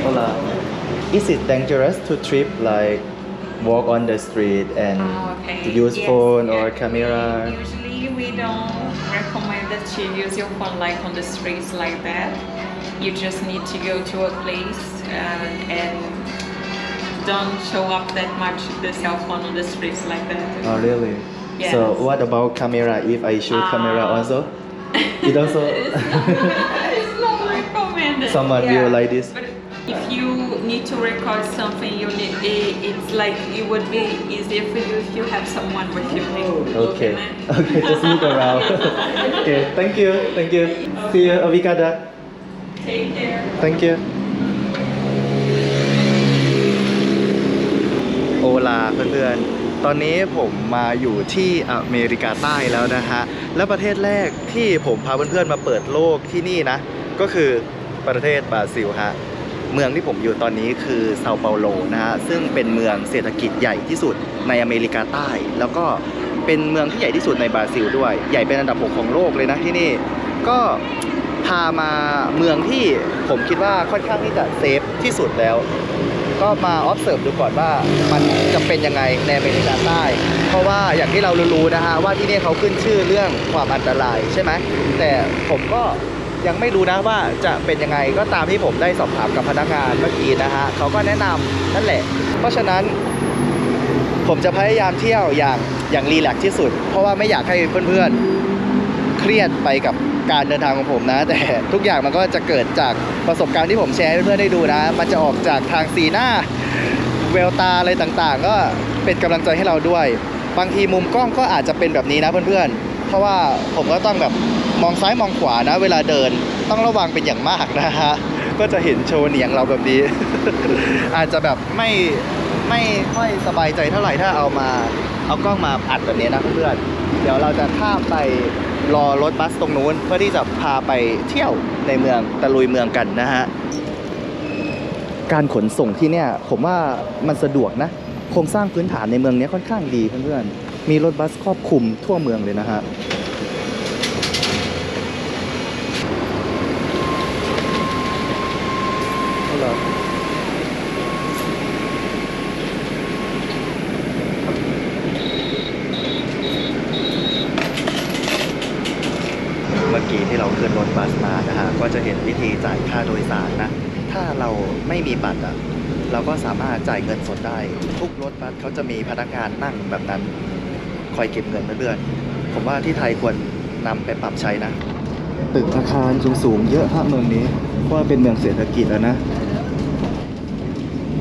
Hola. Is it dangerous to trip like walk on the street and Okay. use Yes, phone or yeah. camera? Usually we don't recommend that you use your phone like on the streets like that. You just need to go to a place and don't show up that much the cell phone on the streets like that. Oh, really? Yes. So what about camera? If I shoot camera also, it also It's not recommended. someone will like this. But if you need to record something, it's like it would be easier for you if you have someone with you. Okay. Okay, just look around. Okay, thank you. Thank you. See you, Avicada. Take care. Thank you. โอลาเพื่อนๆ ตอนนี้ผมมาอยู่ที่อเมริกาใต้แล้วนะฮะ และประเทศแรกที่ผมพาเพื่อนๆมาเปิดโลกที่นี่นะ ก็คือประเทศบราซิลฮะ เมืองที่ผมอยู่ตอนนี้คือเซาเปาโลนะฮะ ซึ่งเป็นเมืองเศรษฐกิจใหญ่ที่สุดในอเมริกาใต้ แล้วก็เป็นเมืองที่ใหญ่ที่สุดในบราซิลด้วย ใหญ่เป็นอันดับ 6 ของโลกเลยนะที่นี่ ก็พามาเมืองที่ผมคิดว่าค่อนข้างที่จะเซฟที่สุดแล้ว ก็มา observe ดูก่อนว่ามันจะเป็นยังไงในอเมริกาใต้ เพราะว่าอย่างที่เรารู้ๆนะฮะว่าที่นี่เขาขึ้นชื่อเรื่องความอันตรายใช่ไหม แต่ผมก็ยังไม่รู้นะว่าจะเป็นยังไงก็ตามที่ผมได้สอบถามกับพนักงานเมื่อกี้นะฮะเขาก็แนะนำนั่นแหละ เพราะฉะนั้นผมจะพยายามเที่ยวอย่างรีแลกซ์ที่สุด เพราะว่าไม่อยากให้เพื่อนๆเครียดไปกับการเดินทางของผมนะ แต่ทุกอย่างมันก็จะเกิดจากประสบการณ์ที่ผมแชร์ให้เพื่อนๆได้ดูนะมันจะออกจากทางสีหน้าแววตาอะไรต่างๆก็เป็นกำลังใจให้เราด้วยบางทีมุมกล้องก็อาจจะเป็นแบบนี้นะเพื่อนๆเพราะว่าผมก็ต้องแบบมองซ้ายมองขวานะเวลาเดินต้องระวังเป็นอย่างมากนะฮะก็จะเห็นโชว์เหนียงเราแบบนี้ อาจจะแบบไม่ค่อยสบายใจเท่าไหร่ถ้าเอากล้องมาอัดแบบนี้นะเพื่อนๆเดี๋ยวเราจะข้ามไปรอรถบัสตรงนู้นเพื่อที่จะพาไปเที่ยวในเมืองตะลุยเมืองกันนะฮะการขนส่งที่เนี่ยผมว่ามันสะดวกนะโครงสร้างพื้นฐานในเมืองนี้ค่อนข้างดีเพื่อนๆมีรถบัสครอบคลุมทั่วเมืองเลยนะฮะเมื่อกี้ที่เราขึ้นรถบัสมานะฮะก็จะเห็นวิธีจ่ายค่าโดยสารนะถ้าเราไม่มีบัตรอ่ะเราก็สามารถจ่ายเงินสดได้ทุกรถบัสเขาจะมีพนักงานนั่งแบบนั้นคอยเก็บเงินเพื่อนๆผมว่าที่ไทยควรนำไปปรับใช้นะตึกอาคารสูงๆเยอะฮะเมืองนี้เพราะว่าเป็นเมืองเศรษฐกิจแล้วนะ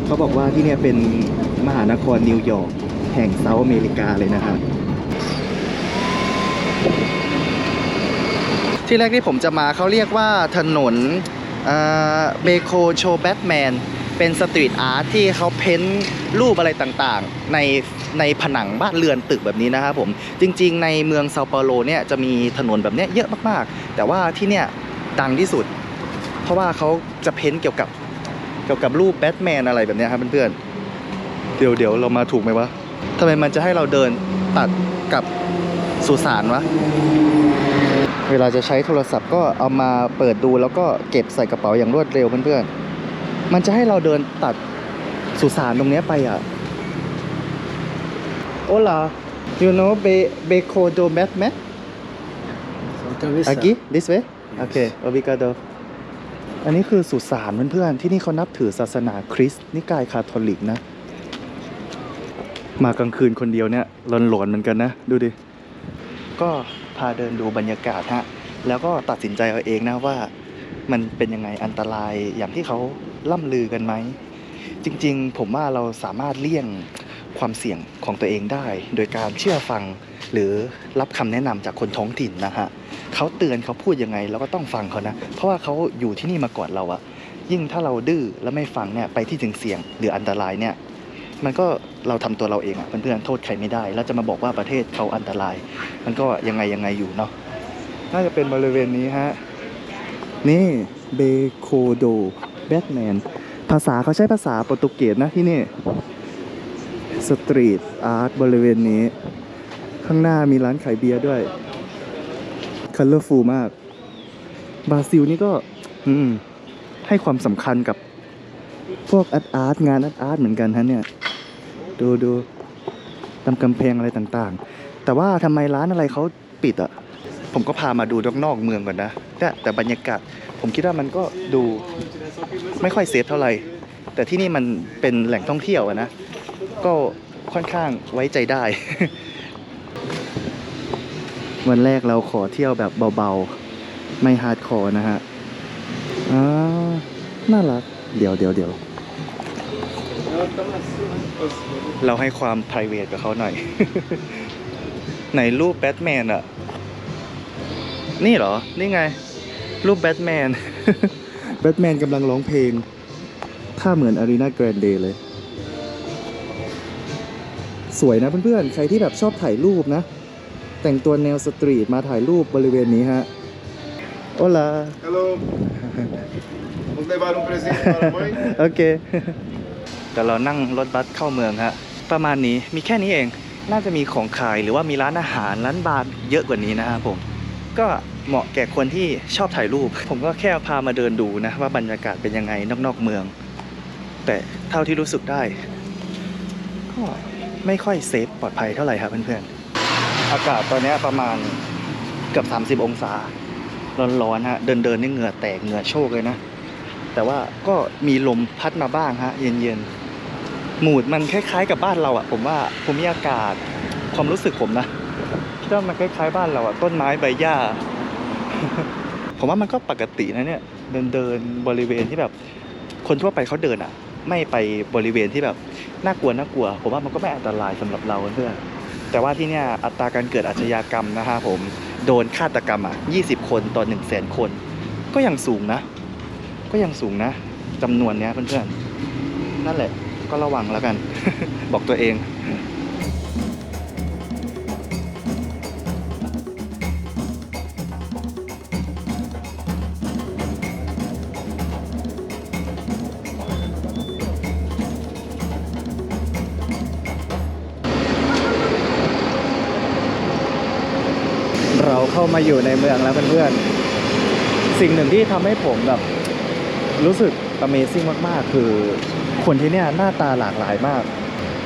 เขาบอกว่าที่เนี่ยเป็นมหานครนิวยอร์กแห่งเซาท์อเมริกาเลยนะครับที่แรกที่ผมจะมาเขาเรียกว่าถนนเบโคโชแบทแมนเป็นสตรีทอาร์ตที่เขาเพ้นรูปอะไรต่างๆในผนังบ้านเรือนตึกแบบนี้นะครับผมจริงๆในเมืองเซาเปาโลเนี่ยจะมีถนนแบบนี้เยอะมากๆแต่ว่าที่เนี่ยดังที่สุดเพราะว่าเขาจะเพ้นเกี่ยวกับรูปแบทแมนอะไรแบบนี้ครับเพื่อนๆเดี๋ยวเรามาถูกไหมวะทำไมมันจะให้เราเดินตัดกับสุสานวะเวลาจะใช้โทรศัพท์ก็เอามาเปิดดูแล้วก็เก็บใส่กระเป๋าอย่างรวดเร็วเพื่อนๆมันจะให้เราเดินตัดสุสานตรงนี้ไปอ่ะโอลา you know Beco do Batman aquí this way okay obrigado อันนี้คือสุสานเพื่อนๆที่นี่เขานับถือศาสนาคริสต์นิกายคาทอลิกนะมากลางคืนคนเดียวเนี่ยหลอนๆเหมือนกันนะดูดิก็พาเดินดูบรรยากาศฮะแล้วก็ตัดสินใจเอาเองนะว่ามันเป็นยังไงอันตรายอย่างที่เขาล่ำลือกันไหมจริงๆผมว่าเราสามารถเลี่ยงความเสี่ยงของตัวเองได้โดยการเชื่อฟังหรือรับคำแนะนำจากคนท้องถิ่นนะฮะเขาเตือนเขาพูดยังไงเราก็ต้องฟังเขานะเพราะว่าเขาอยู่ที่นี่มาก่อนเราอะยิ่งถ้าเราดื้อแล้วไม่ฟังเนี่ยไปที่ถึงเสี่ยงหรืออันตรายเนี่ยมันก็เราทำตัวเราเองอะเพื่อนๆโทษใครไม่ได้แล้วจะมาบอกว่าประเทศเขาอันตรายมันก็ยังไงอยู่เนาะน่าจะเป็นบริเวณนี้ฮะนี่เบโคโดแบทแมนภาษาเขาใช้ภาษาโปรตุเกสนะที่นี่สตรีทอาร์ตบริเวณนี้ข้างหน้ามีร้านขายเบียร์ด้วยคัลเลอร์ฟูลมากบราซิลนี่ก็ ให้ความสำคัญกับพวกอาร์ตงานอาร์ตเหมือนกันฮะเนี่ยดูตามกำแพงอะไรต่างๆแต่ว่าทำไมร้านอะไรเขาปิดอ่ะผมก็พามาดูนอกเมืองก่อนนะแต่บรรยากาศผมคิดว่ามันก็ดูไม่ค่อยเซฟเท่าไหร่แต่ที่นี่มันเป็นแหล่งท่องเที่ยวอะนะก็ค่อนข้างไว้ใจได้ วันแรกเราขอเที่ยวแบบเบาๆไม่ฮาร์ดคอร์นะฮะน่ารักเดี๋ยวเราให้ความ private กับเขาหน่อย ไหนรูปแบทแมนอะนี่เหรอ นี่ไง รูปแบทแมน แบทแมนกำลังร้องเพลงท่าเหมือนอารีนาแกรนเดเลย สวยนะเพื่อนๆ ใครที่แบบชอบถ่ายรูปนะ แต่งตัวแนวสตรีทมาถ่ายรูปบริเวณนี้ฮะ โอลา Hello. Vamos levar um presente para a mãe? โอเค แต่เรานั่งรถบัสเข้าเมืองฮะ ประมาณนี้ มีแค่นี้เอง น่าจะมีของขายหรือว่ามีร้านอาหารร้านบาร์เยอะกว่านี้นะครับผม ก็เหมาะแก่คนที่ชอบถ่ายรูป ผมก็แค่พามาเดินดูนะว่าบรรยากาศเป็นยังไงนอกเมือง แต่เท่าที่รู้สึกได้ ก็ไม่ค่อยเซฟปลอดภัยเท่าไหร่ครับเพื่อนๆ อากาศตอนนี้ประมาณเกือบ30 องศา ร้อนๆฮะ เดินนี่เหงื่อแตกเหงื่อโชกเลยนะ แต่ว่าก็มีลมพัดมาบ้างฮะ เย็นๆ หมูดมันคล้ายๆกับบ้านเราอะผมว่าภูมิอากาศความรู้สึกผมนะคิดว่ามันคล้ายๆบ้านเราอะต้นไม้ใบหญ้า ผมว่ามันก็ปกตินะเนี่ยเดินบริเวณที่แบบคนทั่วไปเขาเดินอะไม่ไปบริเวณที่แบบน่ากลัวผมว่ามันก็ไม่อันตรายสำหรับเราเพื่อนแต่ว่าที่เนี่ยอัตราการเกิดอาชญากรรมนะฮะผมโดนฆาตกรรมอะ20 คนต่อ 100,000 คนก็ยังสูงนะจำนวนเนี้ยเพื่อนๆนั่นแหละก็ระวังแล้วกัน บอกตัวเอง เราเข้ามาอยู่ในเมืองแล้วเพื่อนๆสิ่งหนึ่งที่ทำให้ผมแบบรู้สึก Amazing มากๆคือคนที่เนี่ยหน้าตาหลากหลายมาก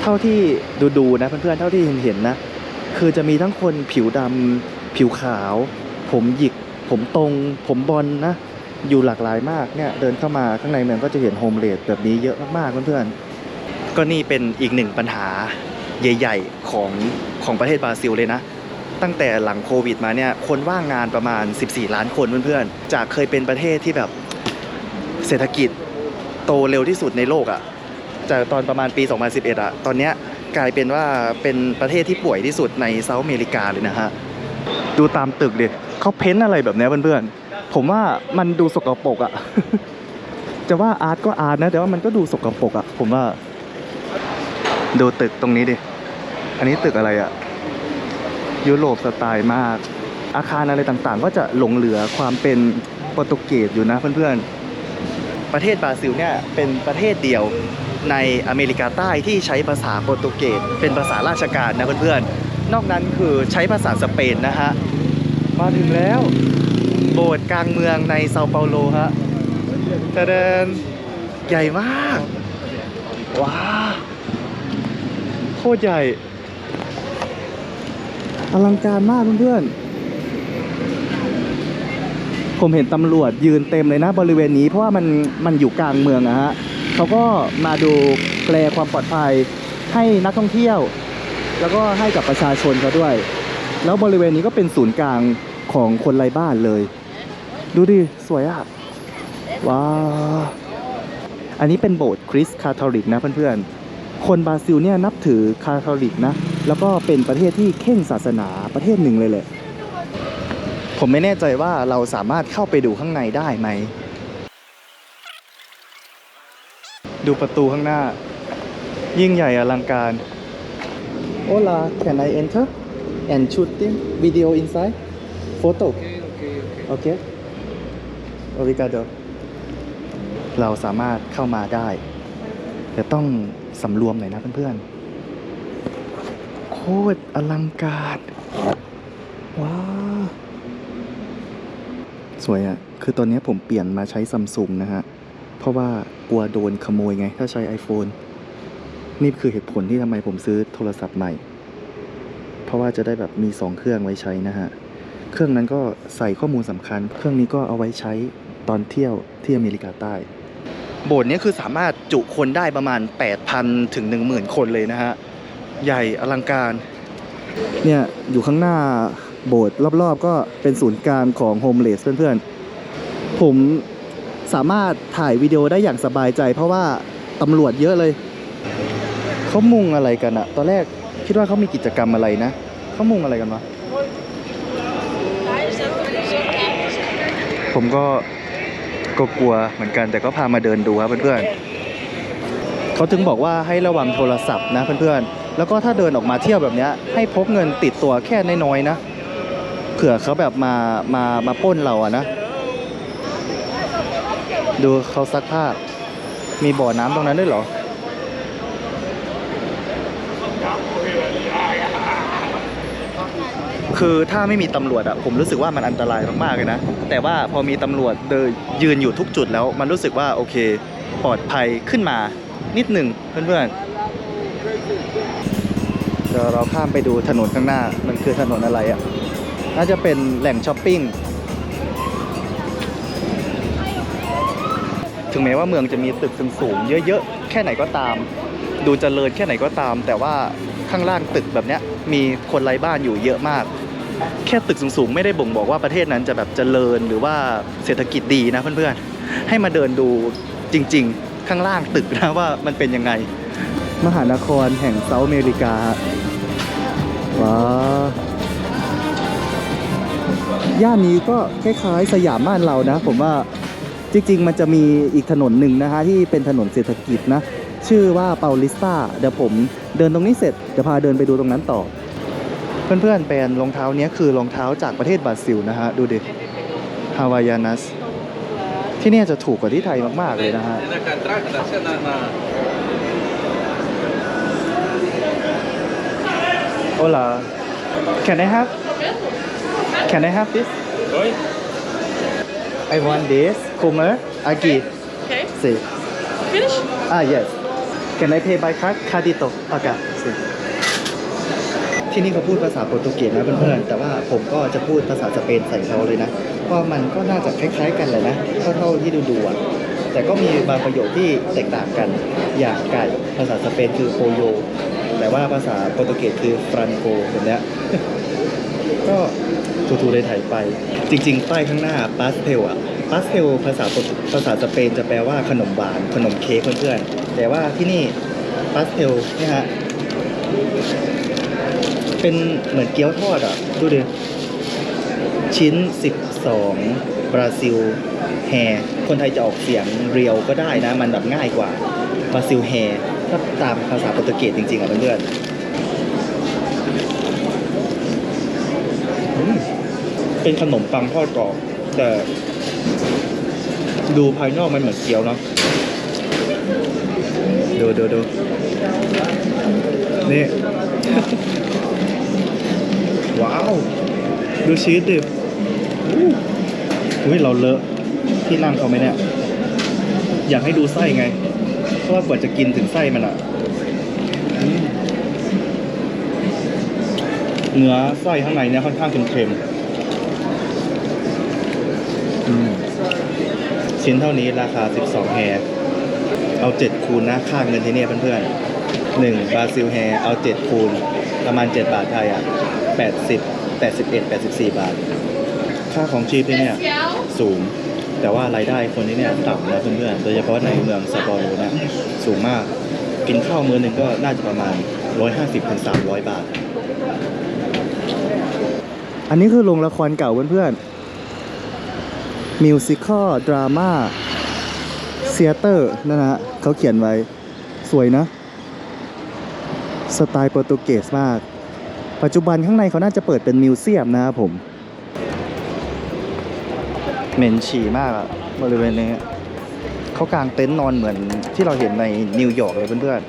เท่าที่ดูนะเพื่อนๆเท่าที่เห็นนะคือจะมีทั้งคนผิวดำผิวขาวผมหยิกผมตรงผมบอลนะอยู่หลากหลายมากเนี่ยเดินเข้ามาข้างในเมืองก็จะเห็นโฮมเลสแบบนี้เยอะมากๆเพื่อนๆก็นี่เป็นอีกหนึ่งปัญหาใหญ่ๆของประเทศบราซิลเลยนะตั้งแต่หลังโควิดมาเนี่ยคนว่างงานประมาณ14 ล้านคนเพื่อนๆจากเคยเป็นประเทศที่แบบเศรษฐกิจโตเร็วที่สุดในโลกอะจากตอนประมาณปี 2011อะตอนเนี้ยกลายเป็นว่าเป็นประเทศที่ป่วยที่สุดในเซาท์อเมริกาเลยนะฮะดูตามตึกดิเขาเพ้นท์อะไรแบบนี้เพื่อนๆผมว่ามันดูสกปรกอะ จะว่าอาร์ตก็อาร์ตนะแต่ว่ามันก็ดูสกปรกอะผมว่าดูตึกตรงนี้ดิอันนี้ตึกอะไรอะยุโรปสไตล์มากอาคารอะไรต่างๆก็จะหลงเหลือความเป็นโปรตุเกสอยู่นะเพื่อนๆประเทศบราซิลเนี่ยเป็นประเทศเดียวในอเมริกาใต้ที่ใช้ภาษาโปรตุเกสเป็นภาษาราชการนะเพื่อนๆนอกนั้นคือใช้ภาษาสเปนนะฮะมาถึงแล้วโบสถ์กลางเมืองในเซาเปาโลฮะจะเดินใหญ่มากว้าโคตรใหญ่อลังการมากเพื่อนๆผมเห็นตำรวจยืนเต็มเลยนะบริเวณนี้เพราะว่ามันอยู่กลางเมืองอะฮะเขาก็มาดูแลความปลอดภัยให้นักท่องเที่ยวแล้วก็ให้กับประชาชนเขาด้วยแล้วบริเวณนี้ก็เป็นศูนย์กลางของคนไร้บ้านเลยดูดิสวยอะว้าวอันนี้เป็นโบสถ์คริสต์คาทอลิกนะเพื่อนๆคนบราซิลเนี่ยนับถือคาทอลิกนะแล้วก็เป็นประเทศที่เข่งศาสนาประเทศหนึ่งเลยแหละผมไม่แน่ใจว่าเราสามารถเข้าไปดูข้างในได้ไหมดูประตูข้างหน้ายิ่งใหญ่อลังการ Hola can I enter and shooting video inside photo okay obrigado เราสามารถเข้ามาได้แต่ต้องสำรวมหน่อยนะเพื่อนๆโคตรอลังการว้าวสวยอ่ะคือตอนนี้ผมเปลี่ยนมาใช้ซัมซุงนะฮะ เพราะว่ากลัวโดนขโมยไงถ้าใช้ iPhone นี่คือเหตุผลที่ทำไมผมซื้อโทรศัพท์ใหม่ เพราะว่าจะได้แบบมี2เครื่องไว้ใช้นะฮะเครื่องนั้นก็ใส่ข้อมูลสำคัญเครื่องนี้ก็เอาไว้ใช้ตอนเที่ยวที่อเมริกาใต้โบสถ์นี้คือสามารถจุคนได้ประมาณ 8,000 ถึง 10,000 คนเลยนะฮะใหญ่อลังการเนี่ยอยู่ข้างหน้าโบสถ์รอบๆก็เป็นศูนย์กลางของโฮมเลสเพื่อนๆผมสามารถถ่ายวิดีโอได้อย่างสบายใจเพราะว่าตำรวจเยอะเลยเขามุงอะไรกันอะตอนแรกคิดว่าเขามีกิจกรรมอะไรนะเขามุงอะไรกันวะผมก็กลัวเหมือนกันแต่ก็พามาเดินดูครับเพื่อนๆเขาถึงบอกว่าให้ระวังโทรศัพท์นะเพื่อนๆแล้วก็ถ้าเดินออกมาเที่ยวแบบนี้ให้พกเงินติดตัวแค่น้อยๆนะเผื่อเขาแบบมาปล้นเราอะนะดูเขาซักผ้ามีบ่อน้ำตรงนั้นด้วยเหรอคือถ้าไม่มีตำรวจอะผมรู้สึกว่ามันอันตรายมากๆเลยนะแต่ว่าพอมีตำรวจเดินยืนอยู่ทุกจุดแล้วมันรู้สึกว่าโอเคปลอดภัยขึ้นมานิดหนึ่งเพื่อนๆเดี๋ยวเราข้ามไปดูถนนข้างหน้ามันคือถนนอะไรอะน่าจะเป็นแหล่งช้อปปิ้งถึงแม้ว่าเมืองจะมีตึกสูงๆเยอะๆแค่ไหนก็ตามดูเจริญแค่ไหนก็ตามแต่ว่าข้างล่างตึกแบบเนี้ยมีคนไร้บ้านอยู่เยอะมากแค่ตึกสูงๆไม่ได้บ่งบอกว่าประเทศนั้นจะแบบเจริญหรือว่าเศรษฐกิจดีนะเพื่อนๆให้มาเดินดูจริงๆข้างล่างตึกนะว่ามันเป็นยังไงมหานครแห่งเซาท์อเมริกาว้าย่านนี้ก็คล้ายๆสยามบ้านเรานะผมว่าจริงๆมันจะมีอีกถนนหนึ่งนะฮะที่เป็นถนนเศรษฐกิจนะชื่อว่าเปาลิสตาเดี๋ยวผมเดินตรงนี้เสร็จจะพาเดินไปดูตรงนั้นต่อเพื่อนๆแปลนรองเท้านี้คือรองเท้าจากประเทศบราซิลนะฮะดูดิฮาวายานัสที่นี่จะถูกกว่าที่ไทยมากๆเลยนะฮะโอลา Can I have this I want this Kumar Agi Okay. See Finish? Yes Can I pay by card Cardito Okay See ที่นี่เขาพูดภาษาโปรตุเกสนะเพื่อนๆแต่ว่าผมก็จะพูดภาษาสเปนใส่เขาเลยนะเพราะมันก็น่าจะคล้ายๆกันแหละนะเท่าที่ดูอ่ะแต่ก็มีบางประโยคที่แตกต่างกันอย่างไก่ภาษาสเปนคือโปโยแต่ว่าภาษาโปรตุเกสคือฟรานโกแบบเนี้ย ก็ทูๆได้ถ่ายไปจริงๆป้ายข้างหน้าพาสเทลอะพาสเทลภาษาสเปนจะแปลว่าขนมหวานขนมเค้กเพื่อนๆแต่ว่าที่นี่พาสเทลเนี่ยฮะเป็นเหมือนเกี๊ยวทอดอ่ะดูดิชิ้น12บราซิลแฮคนไทยจะออกเสียงเรียวก็ได้นะมันแบบง่ายกว่าบราซิลแฮถ้าตามภาษาโปรตุเกสจริงๆอ่ะเพื่อนๆเป็นขนมปังทอดกรอบแต่ดูภายนอกมันเหมือนเกี๊ยวเนาะดูนี่ ว้าวดูชีสดิอุ้ยเราเลอะที่นั่งเขาไหมเนี่ยอยากให้ดูไส้ไงเพราะว่ากว่าจะกินถึงไส้มันอ่ะเนื้อไส้ข้างในเนี่ยค่อนข้างเค็มๆชิ้นเท่านี้ราคา12แฮร์เอา7คูณนะค่าเงินที่นี่เพื่อนๆ1บราซิลแฮร์เอา7คูณประมาณ7บาทไทยอ่ะ80 81 84บาทค่าของชีพที่เนี่ยสูงแต่ว่ารายได้คนที่เนี่ยต่ำนะเพื่อนๆโดยเฉพาะในเมืองซาโปโรนะสูงมากกินข้าวมื้อหนึ่งก็น่าจะประมาณ150-300 บาทอันนี้คือโรงละครเก่าเพื่อนๆมิวสิคอลดราม่าเซียเตอร์นั่นนะเขาเขียนไว้สวยนะสไตล์โปรตุเกสมากปัจจุบันข้างในเขาน่าจะเปิดเป็นมิวเซียมนะครับผมเหม็นฉี่มากอะบริเวณนี้เขากางเต็นท์นอนเหมือนที่เราเห็นในนิวยอร์กเลยเพื่อน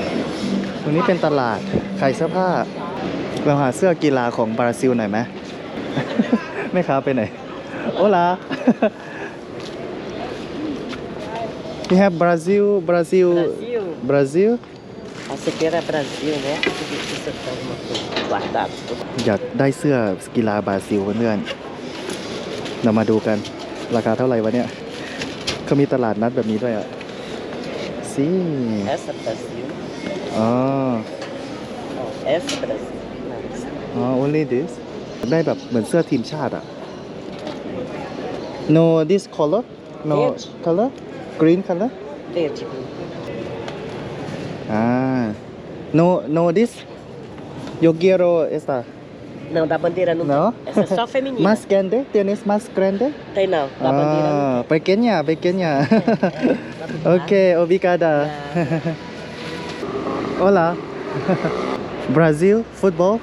ๆตรงนี้เป็นตลาดขายเสื้อผ้าเราหาเสื้อกีฬาของบราซิลหน่อยไหม ไม่ค้าไปไหนโอลา We have Brazil. Brasil. Brazil. Você quer é Brasil, né? Você tá uma coisa guardada. อยากได้เสื้อกีฬาบราซิลเพื่อนๆเรามาดูกัน ราคาเท่าไหร่วะเนี่ยเขามีตลาดนัดแบบนี้ด้วยอ่ะสิ Essa Brasil. อ๋อ Essa Brasil. Não, essa. อ๋อ only this ได้แบบเหมือนเสื้อทีมชาติอ่ะ no this color no Verde. color green color Verde. อ่า no this yo quiero esta Não, da bandeira não. Não? Tem. Essa é só feminina. más grande tienes más grande Tem não. Da bandeira não. pequeña pequeña ok obrigada hola Brazil fútbol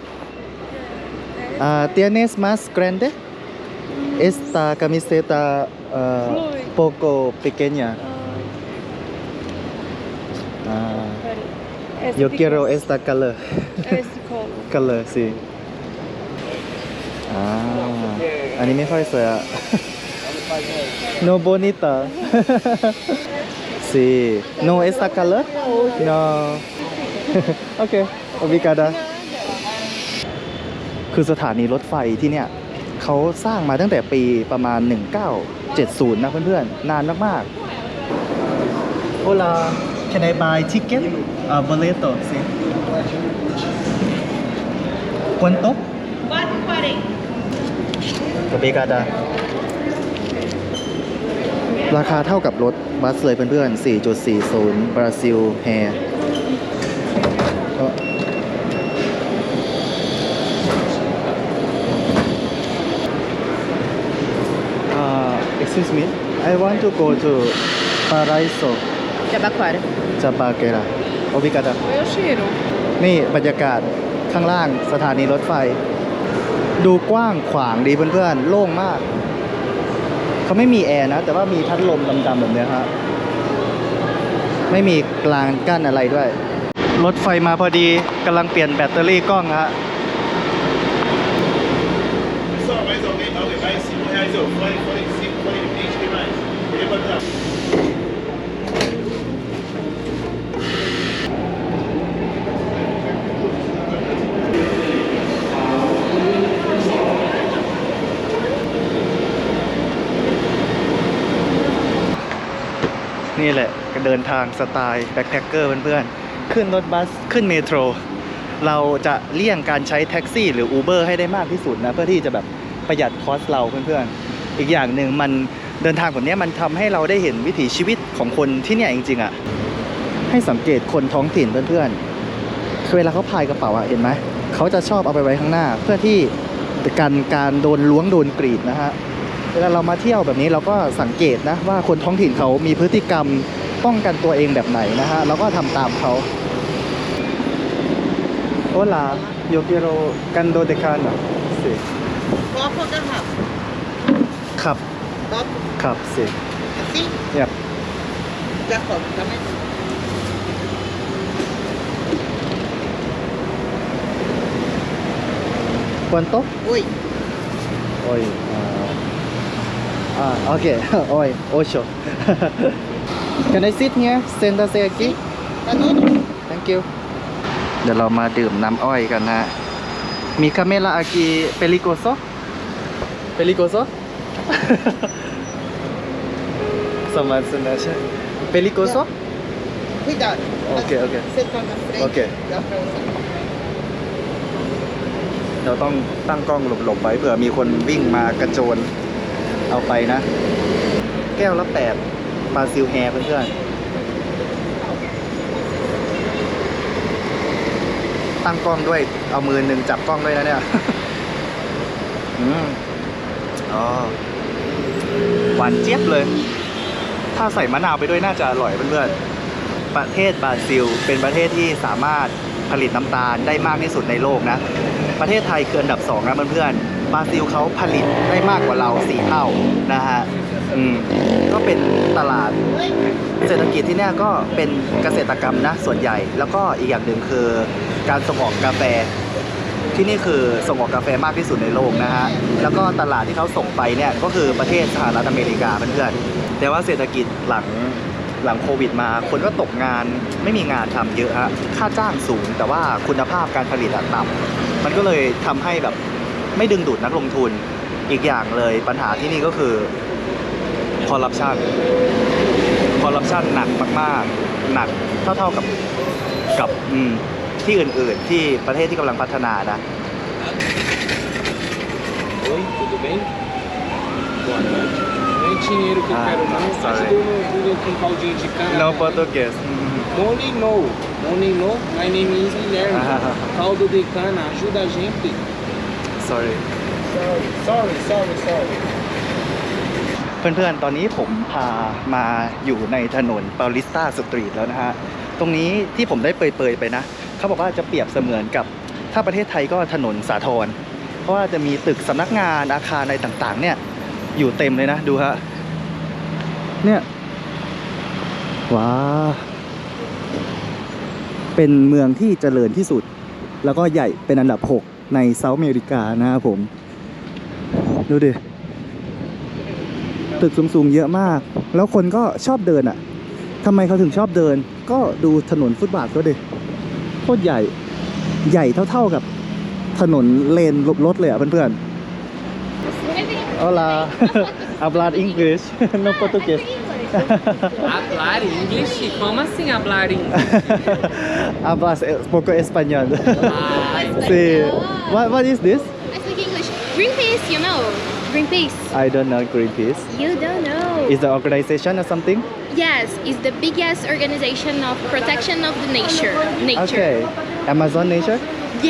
tienes más grande esta camiseta poco pequeña yo quiero esta color color sí อันนี้ไม่ค่อยสวยอ่ะ no bonita sí no esta color no okay obrigada คือสถานีรถไฟที่เนี่ยเขาสร้างมาตั้งแต่ปีประมาณ 1970 นะเพื่อนๆ นานมากๆ Hola can I buy ticket boleto sí ¿cuánto? กับเบกาดาราคาเท่ากับรถบัสเลยเพื่อนๆ 4.40 บราซิลแฮร์ excuse me I want to go to Paraíso Jabaquara. Jabaquara Obrigada Eu cheiro. นี่บรรยากาศข้างล่างสถานีรถไฟ ดูกว้างขวางดีเพื่อนๆ โล่งมาก เขาไม่มีแอร์นะ แต่ว่ามีพัดลมดำๆแบบนี้ฮะไม่มีกลางกั้นอะไรด้วย รถไฟมาพอดีกำลังเปลี่ยนแบตเตอรี่กล้องฮะ Só mais alguém, mais R$5 eu fone 5, fone 20, tem mais. Queria botar.นี่แหละก็เดินทางสไตล์แบ็คแพคเกอร์เพื่อนๆ ขึ้นรถบัสขึ้นเมโทร เราจะเลี่ยงการใช้แท็กซี่หรือ Uber ให้ได้มากที่สุดนะ เพื่อที่จะแบบประหยัดคอสเราเพื่อนๆ อีกอย่างหนึ่งมันเดินทางแบบนี้มันทำให้เราได้เห็นวิถีชีวิตของคนที่เนี่ยจริงๆอ่ะ ให้สังเกตคนท้องถิ่นเพื่อนๆ เวลาเขาพายกระเป๋าอ่ะเห็นไหม เขาจะชอบเอาไปไว้ข้างหน้า เพื่อที่การโดนล้วงโดนกรีดนะฮะ เวลาเรามาเที่ยวแบบนี้เราก็สังเกตนะว่าคนท้องถิ่นเขามีพฤติกรรมป้องกันตัวเองแบบไหนนะฮะ เราก็ทำตามเขา Hola yo quiero cando de cana sí Copo ou garrafa? ครับ Copo. ครับ sí Assim? Yep. Já copo, também. ¿Cuánto? Oi. Hoy okay hoy 8 Can I sit here? Siéntase aquí Tá tudo? Thank you เดี๋ยวเรามาดื่มน้ำอ้อยกันนะ มีคาเมล่าอากิเปริโกโซเปริโกโซ สมัครสนาใช่เปริโกโซ Cuidado. Ok, ok. Você tá na frente. Ok. Dá pra usar. เราต้องตั้งกล้องหลบๆไว้เผื่อมีคนวิ่งมากระโจนเอาไปนะ แก้วละ8บราซิลแฮร์เพื่อนๆตั้งกล้องด้วยเอามือหนึ่งจับกล้องด้วยนะเนี่ย อ๋อหวานเจี๊ยบเลย ถ้าใส่มะนาวไปด้วยน่าจะอร่อยเพื่อนๆประเทศบราซิลเป็นประเทศที่สามารถผลิตน้ำตาลได้มากที่สุดในโลกนะ ประเทศไทยคืออันดับ2นะเพื่อนๆบราซิลเขาผลิตได้มากกว่าเรา4 เท่านะฮะก็เป็นตลาดเศรษฐกิจที่เนี่ยก็เป็นเกษตรกรรมนะส่วนใหญ่ แล้วก็อีกอย่างหนึ่งคือการส่งออกกาแฟ ที่นี่คือส่งออกกาแฟมากที่สุดในโลกนะฮะ แล้วก็ตลาดที่เขาส่งไปเนี่ยก็คือประเทศสหรัฐอเมริกาเพื่อนๆแต่ว่าเศรษฐกิจหลั หลังโควิดมาคนก็ตกงานไม่มีงานทำเยอะฮะค่าจ้างสูงแต่ว่าคุณภาพการผลิตต่ำมันก็เลยทำให้แบบไม่ดึงดูดนักลงทุนอีกอย่างเลยปัญหาที่นี่ก็คือคอร์รัปชันหนักมากๆหนักเท่ากับที่อื่นๆที่ประเทศที่กำลังพัฒนานะ Oi, tudo bem? Boa noite. Nem dinheiro que eu quero não. sorry. Ajuda no Google com caldinho de cana. No português Money no. Money no. My name is Guilherme. Caldo de cana. Ajuda a gente. sorry Sorry. เพื่อนๆ ตอนนี้ผมพามาอยู่ในถนนปาลิสตาสตรีทแล้วนะฮะ ตรงนี้ที่ผมได้เปรยๆไปนะ เขาบอกว่าจะเปรียบเสมือนกับถ้าประเทศไทยก็ถนนสาทร เพราะว่าจะมีตึกสำนักงานอาคารอะไรต่างๆ เนี่ยอยู่เต็มเลยนะ ดูฮะ เนี่ย ว้า เป็นเมืองที่เจริญที่สุด แล้วก็ใหญ่เป็นอันดับ 6 ในเซาท์อเมริกานะครับผม ดูดิ ตึกสูงๆเยอะมาก แล้วคนก็ชอบเดินอ่ะทำไมเขาถึงชอบเดิน ก็ดูถนนฟุตบาทก็ดิโคตรใหญ่ ใหญ่เท่าๆกับถนนเลนรถเลยอ่ะเพื่อนๆ Hola hablar English no português Hablar English? Como assim hablar English? hablas poco español Ah, sí what is this I speak English. Greenpeace, you know. Greenpeace. I don't know Greenpeace You don't know. is the organization or something Yes, it's the biggest organization of protection of the nature. okay Amazon nature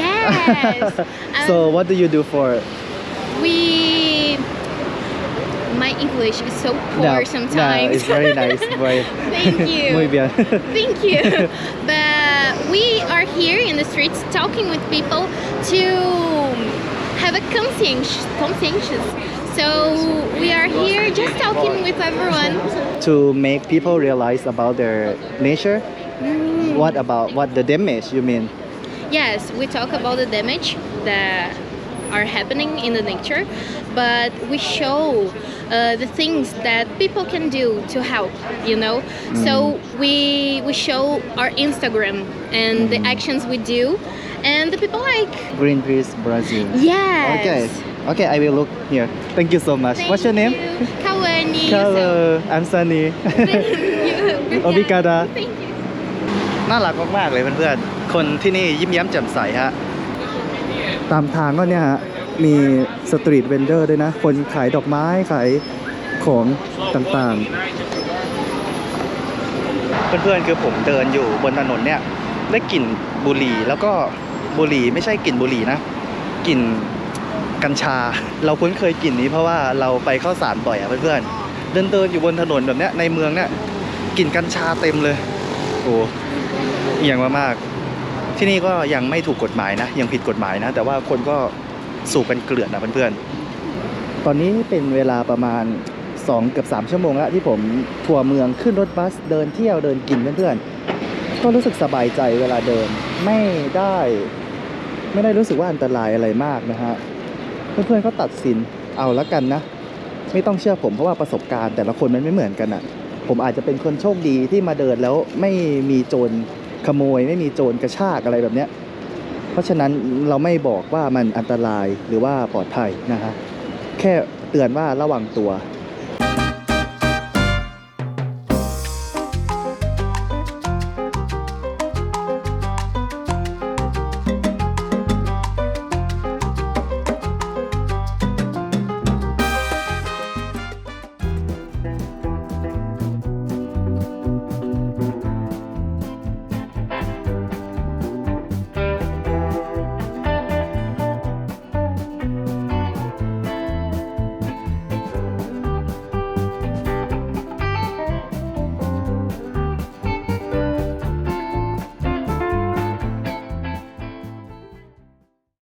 Yes. so what do you do for we. My English is so poor sometimes. No, it's very nice. Very Thank you. Muy bien. Thank you. But we are here in the streets talking with people to have a conscientious. So we are here just talking with everyone. To make people realize about their nature. What the damage you mean? Yes, we talk about the damage that are happening in the nature, but we show the things that people can do to help, you know. So we show our Instagram and the actions we do, and the people like. Greenpeace Brazil. Yes. Okay, I will look here. Thank you so much. Thank What's your name? you. Kawane. Hello, I'm Sunny. Obrigada. Thank you. น่ารักมากๆเลยเพื่อนๆ คนที่นี่ยิ้มแย้มแจ่มใสฮะ ตามทางก็เนี่ยฮะ มีสตรีทเวนเดอร์ด้วยนะ คนขายดอกไม้ขายของต่างๆ เพื่อนๆ คือผมเดินอยู่บนถนนเนี่ยได้กลิ่นบุหรี่แล้วก็บุหรี่ไม่ใช่กลิ่นบุหรี่นะกลิ่นกัญชา เราคุ้นเคยกลิ่นนี้เพราะว่าเราไปเข้าสารบ่อยอะเพื่อนๆ เดินอยู่บนถนนแบบเนี้ยในเมืองเนี่ยกลิ่นกัญชาเต็มเลยโอ้เอียงมากๆที่นี่ก็ยังไม่ถูกกฎหมายนะยังผิดกฎหมายนะแต่ว่าคนก็สูบกันเกลื่อนนะเพื่อนๆตอนนี้เป็นเวลาประมาณ2 เกือบ 3 ชั่วโมงแล้วที่ผมทัวร์เมืองขึ้นรถบัสเดินเที่ยวเดินกินเพื่อนๆก็รู้สึกสบายใจเวลาเดินไม่ได้รู้สึกว่าอันตรายอะไรมากนะฮะเพื่อนๆก็ตัดสินเอาละกันนะไม่ต้องเชื่อผมเพราะว่าประสบการณ์แต่ละคนมันไม่เหมือนกันอ่ะผมอาจจะเป็นคนโชคดีที่มาเดินแล้วไม่มีโจรขโมยไม่มีโจรกระชากอะไรแบบเนี้ยเพราะฉะนั้นเราไม่บอกว่ามันอันตรายหรือว่าปลอดภัยนะฮะแค่เตือนว่าระวังตัว